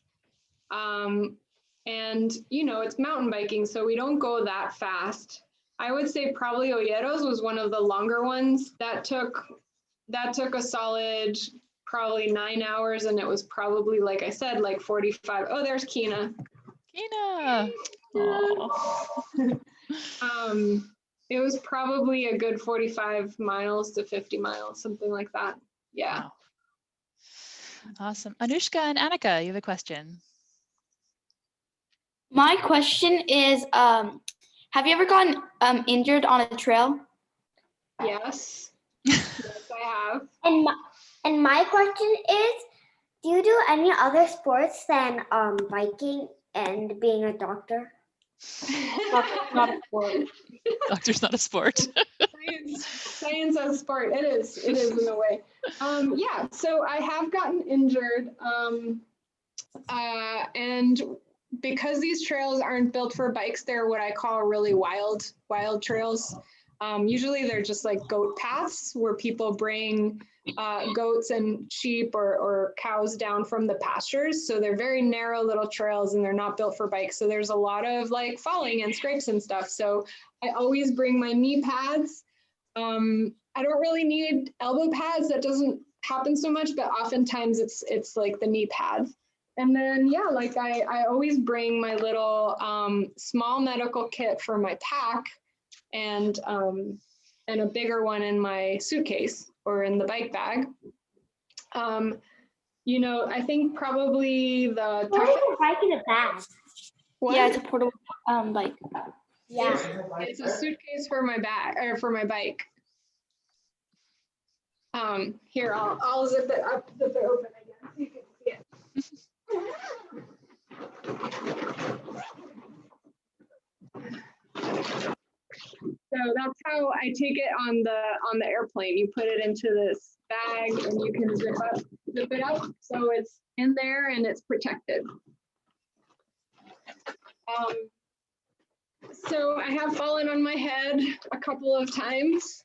And, you know, it's mountain biking, so we don't go that fast. I would say probably Olleros was one of the longer ones. That took a solid probably 9 hours, and it was probably, like I said, like 45. Oh, there's Kina. Kina. Aw. It was probably a good 45 miles to 50 miles, something like that. Yeah. Wow. Awesome. Anushka and Annika, you have a question. My question is, have you ever gotten injured on a trail? Yes. Yes, I have. And my question is, do you do any other sports than biking and being a doctor? Not a sport. Doctor's not a sport. Science as sport. It is in a way. Yeah, so I have gotten injured. And because these trails aren't built for bikes, they're what I call really wild trails. Usually they're just like goat paths where people bring goats and sheep or cows down from the pastures. So they're very narrow little trails and they're not built for bikes. So there's a lot of like falling and scrapes and stuff. So I always bring my knee pads. I don't really need elbow pads. That doesn't happen so much, but oftentimes it's like the knee pads. And then, yeah, like I always bring my little small medical kit for my pack and a bigger one in my suitcase or in the bike bag. You know, I think probably the Why is a bike in a bag? What? Yeah, it's a portable bike. Yeah. It's a suitcase for my bag or for my bike. Here, I'll zip it open again so you can see it. So that's how I take it on the airplane. You put it into this bag and you can zip it up so it's in there and it's protected. So I have fallen on my head a couple of times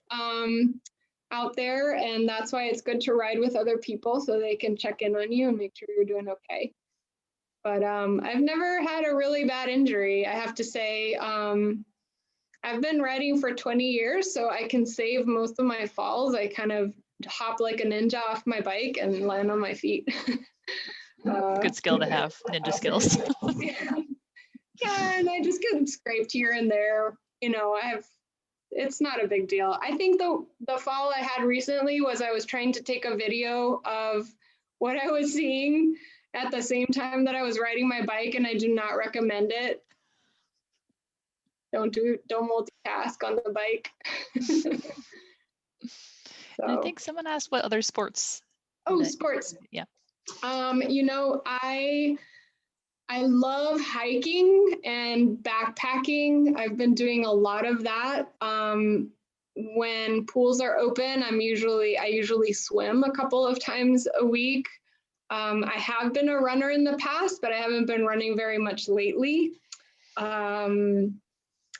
out there, and that's why it's good to ride with other people so they can check in on you and make sure you're doing okay. But I've never had a really bad injury. I have to say, I've been riding for 20 years, so I can save most of my falls. I kind of hop like a ninja off my bike and land on my feet. Good skill to have, ninja skills. Yeah, and I just get scraped here and there. You know, it's not a big deal. I think the fall I had recently was I was trying to take a video of what I was seeing at the same time that I was riding my bike, and I do not recommend it. Don't multitask on the bike. So. I think someone asked what other sports. Oh, sports. Yeah. You know, I love hiking and backpacking. I've been doing a lot of that. When pools are open, I usually swim a couple of times a week. I have been a runner in the past, but I haven't been running very much lately.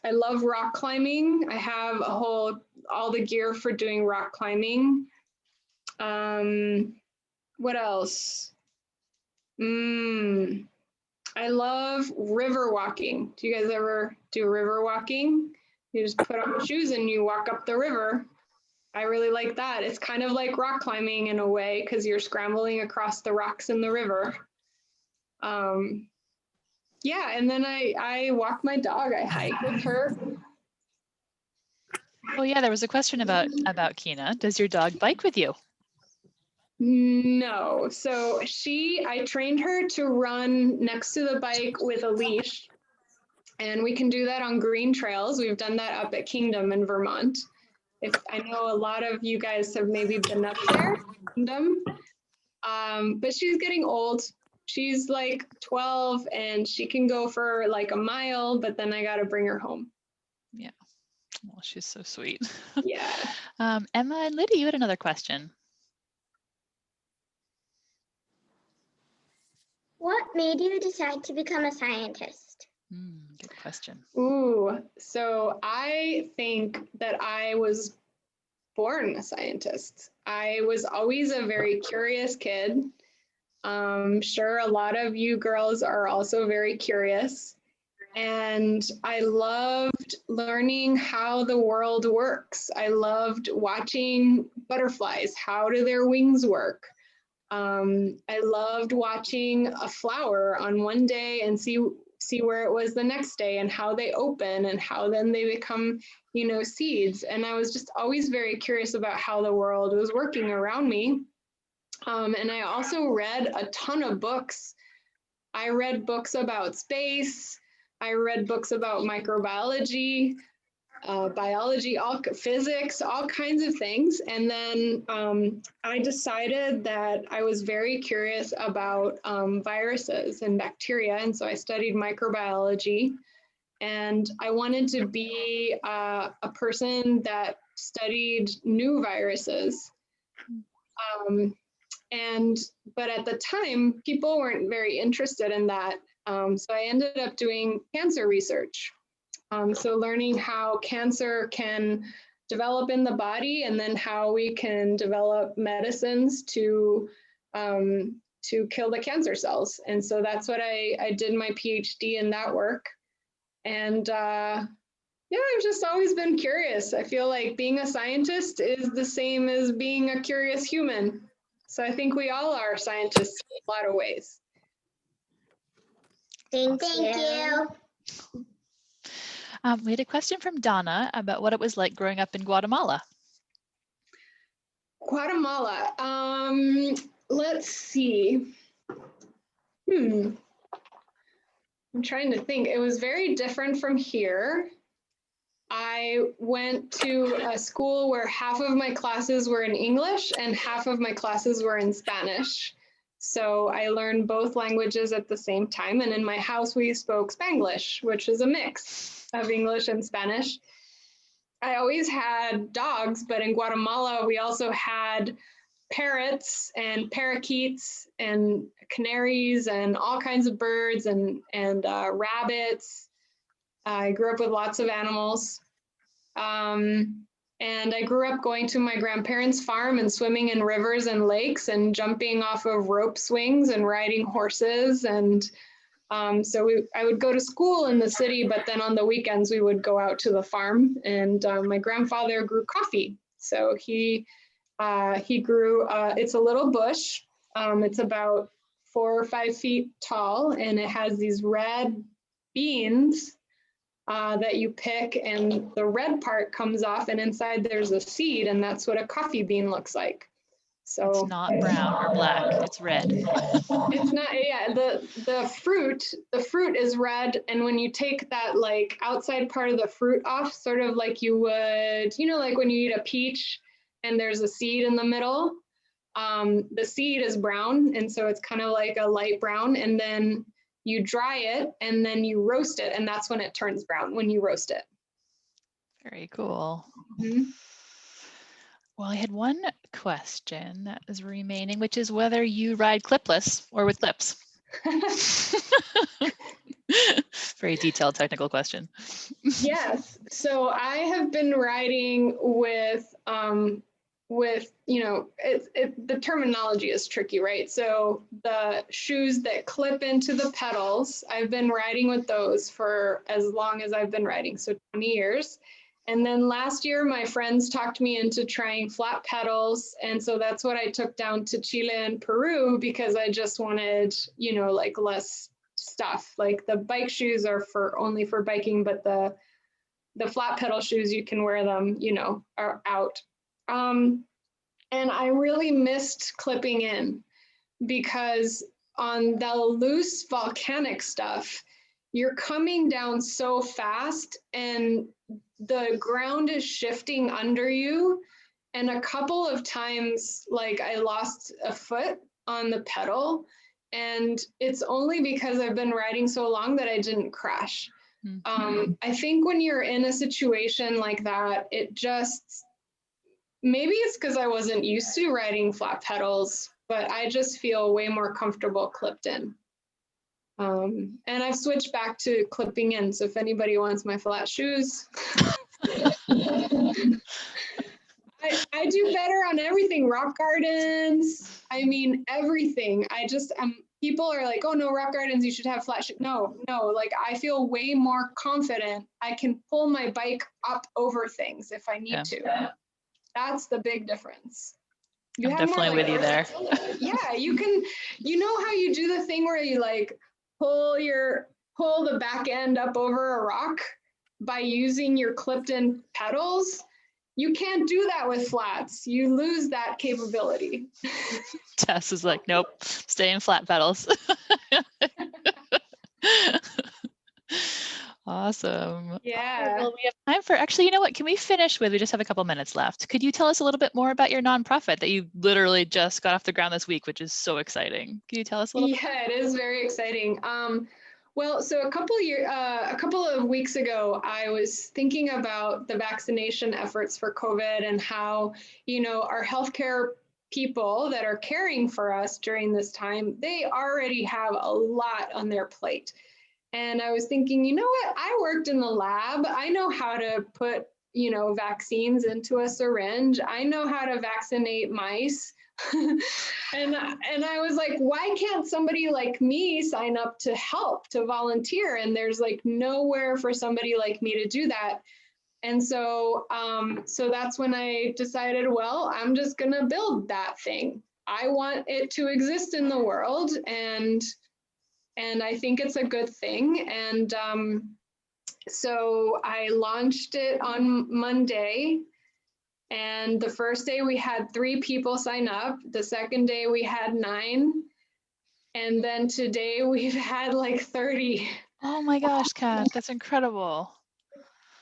I love rock climbing. I have all the gear for doing rock climbing. What else? I love river walking. Do you guys ever do river walking? You just put on shoes and you walk up the river. I really like that. It's kind of like rock climbing in a way because you're scrambling across the rocks in the river. Yeah, and then I walk my dog. I hike with her. Oh yeah, there was a question about Kina. Does your dog bike with you? No. So I trained her to run next to the bike with a leash. And we can do that on green trails. We've done that up at Kingdom in Vermont. I know a lot of you guys have maybe been up there, Kingdom. But she's getting old. She's like 12 and she can go for like a mile, but then I got to bring her home. Yeah. Well, she's so sweet. Yeah. Emma and Lydia, you had another question. What made you decide to become a scientist? Good question. Ooh, so I think that I was born a scientist. I was always a very curious kid. Sure, a lot of you girls are also very curious. And I loved learning how the world works. I loved watching butterflies. How do their wings work? I loved watching a flower on one day and see where it was the next day and how they open and how then they become, seeds. And I was just always very curious about how the world was working around me. And I also read a ton of books. I read books about space. I read books about microbiology, biology, physics, all kinds of things. And then I decided that I was very curious about viruses and bacteria. And so I studied microbiology. And I wanted to be a person that studied new viruses. But at the time, people weren't very interested in that. So I ended up doing cancer research. So learning how cancer can develop in the body and then how we can develop medicines to kill the cancer cells. And so that's what I did my PhD in that work. And I've just always been curious. I feel like being a scientist is the same as being a curious human. So I think we all are scientists in a lot of ways. Thank you. We had a question from Donna about what it was like growing up in Guatemala. Guatemala. Let's see. I'm trying to think. It was very different from here. I went to a school where half of my classes were in English and half of my classes were in Spanish. So I learned both languages at the same time. And in my house, we spoke Spanglish, which is a mix of English and Spanish. I always had dogs, but in Guatemala, we also had parrots and parakeets and canaries and all kinds of birds and rabbits. I grew up with lots of animals. And I grew up going to my grandparents' farm and swimming in rivers and lakes and jumping off of rope swings and riding horses. And so I would go to school in the city, but then on the weekends we would go out to the farm. And my grandfather grew coffee. So he grew, it's a little bush. It's about 4 or 5 feet tall, and it has these red beans that you pick, and the red part comes off, and inside there's a seed, and that's what a coffee bean looks like. So it's not brown or black, it's red. It's not, yeah, the fruit is red, and when you take that like outside part of the fruit off, sort of like you would, like when you eat a peach and there's a seed in the middle, the seed is brown, and so it's kind of like a light brown, and then you dry it and then you roast it, and that's when it turns brown, when you roast it. Very cool. Mm-hmm. Well, I had one question that is remaining, which is whether you ride clipless or with clips. Very detailed technical question. Yes. So I have been riding with the terminology is tricky, right? So the shoes that clip into the pedals, I've been riding with those for as long as I've been riding, so 20 years. And then last year, my friends talked me into trying flat pedals. And so that's what I took down to Chile and Peru, because I just wanted, like less stuff. Like the bike shoes are only for biking, but the flat pedal shoes, you can wear them, are out. And I really missed clipping in, because on the loose volcanic stuff, you're coming down so fast and the ground is shifting under you. And a couple of times, like I lost a foot on the pedal, and it's only because I've been riding so long that I didn't crash. Mm-hmm. I think when you're in a situation like that, maybe it's because I wasn't used to riding flat pedals, but I just feel way more comfortable clipped in. And I've switched back to clipping in. So if anybody wants my flat shoes, I do better on everything. Rock gardens, I mean, everything. people are like, oh no, rock gardens, you should have flat shoes. No, like I feel way more confident. I can pull my bike up over things if I need to. That's the big difference. I'm definitely with you there. Yeah, you can, you know how you do the thing where you like pull the back end up over a rock by using your clipped in pedals? You can't do that with flats. You lose that capability. Tess is like, nope, stay in flat pedals. Awesome. Yeah. Well, we have time for, actually, you know what? Can we finish with, we just have a couple minutes left. Could you tell us a little bit more about your nonprofit that you literally just got off the ground this week, which is so exciting? Can you tell us a little bit? Yeah, it is very exciting. Well, so a couple of weeks ago, I was thinking about the vaccination efforts for COVID and how, you know, our healthcare people that are caring for us during this time, they already have a lot on their plate. And I was thinking, you know what? I worked in the lab. I know how to put, you know, vaccines into a syringe. I know how to vaccinate mice. and I was like, why can't somebody like me sign up to help, to volunteer? And there's like nowhere for somebody like me to do that. And so that's when I decided, well, I'm just gonna build that thing. I want it to exist in the world, and I think it's a good thing. And so I launched it on Monday. And the first day we had 3 people sign up. The second day we had 9. And then today we've had like 30. Oh my gosh, Cath, that's incredible.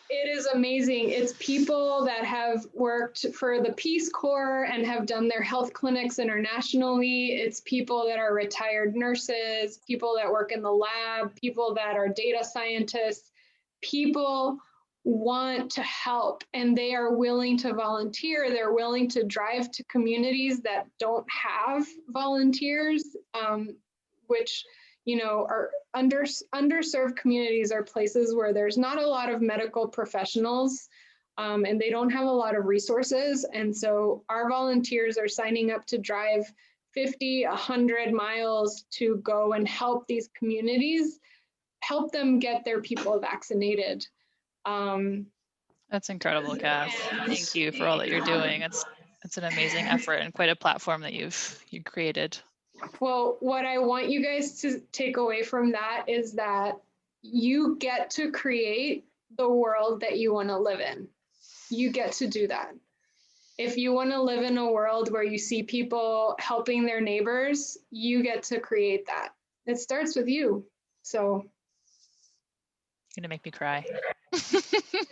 It is amazing. It's people that have worked for the Peace Corps and have done their health clinics internationally. It's people that are retired nurses, people that work in the lab, people that are data scientists. People want to help and they are willing to volunteer. They're willing to drive to communities that don't have volunteers, which, you know, are underserved communities are places where there's not a lot of medical professionals, and they don't have a lot of resources. And so our volunteers are signing up to drive 50, 100 miles to go and help these communities, help them get their people vaccinated. That's incredible, Cath. Thank you for all that you're doing. It's an amazing effort and quite a platform that you created. Well, what I want you guys to take away from that is that you get to create the world that you want to live in. You get to do that. If you want to live in a world where you see people helping their neighbors, you get to create that. It starts with you. So You're gonna make me cry.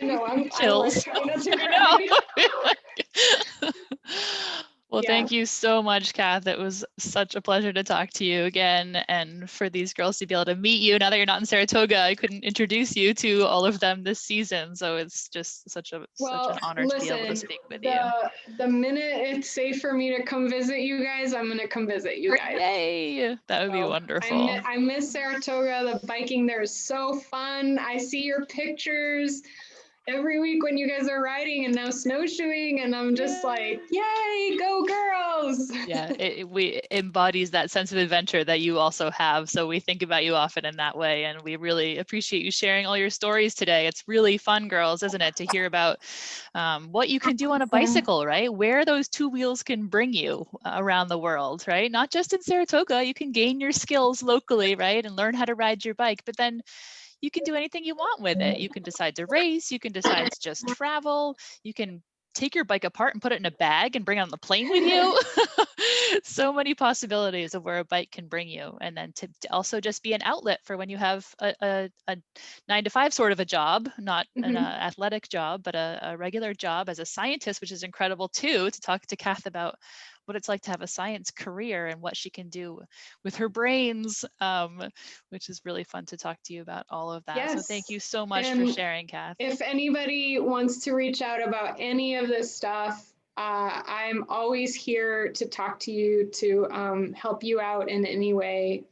no, I'm chills. trying not to cry. Well, Yeah. thank you so much, Cath. It was such a pleasure to talk to you again, and for these girls to be able to meet you. Now that you're not in Saratoga, I couldn't introduce you to all of them this season, so it's just such an honor to be able to speak with you. The minute it's safe for me to come visit you guys, I'm gonna come visit you guys. Yay! That would be wonderful. I miss Saratoga. The biking there is so fun. I see your pictures every week when you guys are riding and now snowshoeing, and I'm just like, yay, go girls. Yeah, it embodies that sense of adventure that you also have. So we think about you often in that way, and we really appreciate you sharing all your stories today. It's really fun, girls, isn't it, to hear about what you can do on a bicycle, right? Where those 2 wheels can bring you around the world, right? Not just in Saratoga, you can gain your skills locally, right? And learn how to ride your bike, but then you can do anything you want with it. You can decide to race, you can decide to just travel, you can take your bike apart and put it in a bag and bring it on the plane with you. So many possibilities of where a bike can bring you. And then to also just be an outlet for when you have a 9-to-5 sort of a job, not an athletic job, but a regular job as a scientist, which is incredible too, to talk to Cath about what it's like to have a science career and what she can do with her brains, which is really fun to talk to you about all of that. Yes. So thank you so much for sharing, Cath. If anybody wants to reach out about any of this stuff, I'm always here to talk to you, to help you out in any way.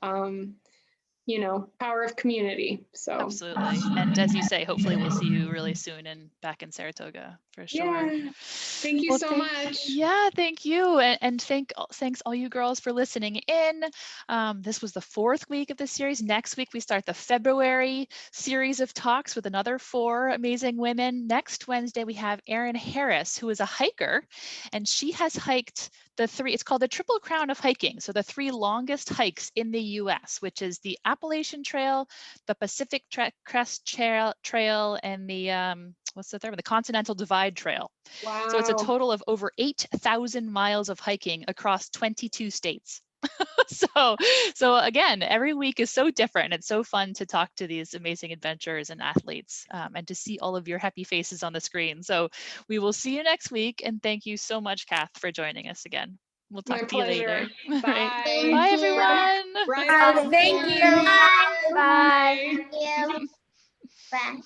you know, power of community. So Absolutely. And as you say, hopefully we'll see you really soon and back in Saratoga for sure. yeah, thank you so much. Yeah, thank you. And thanks all you girls for listening in. This was the 4th week of the series. Next week, we start the February series of talks with another 4 amazing women. Next Wednesday, we have Erin Harris, who is a hiker, and she has hiked it's called the Triple Crown of hiking. So the 3 longest hikes in the US, which is the Appalachian Trail, the Pacific Crest Trail, and the, what's the third one? The Continental Divide Trail. Wow. So it's a total of over 8,000 miles of hiking across 22 states. so again, every week is so different. And it's so fun to talk to these amazing adventurers and athletes and to see all of your happy faces on the screen. So we will see you next week. And thank you so much, Cath, for joining us again. We'll talk to you later. Bye. Right. Bye, everyone. Right. Thank you. Bye. Thank you. Bye.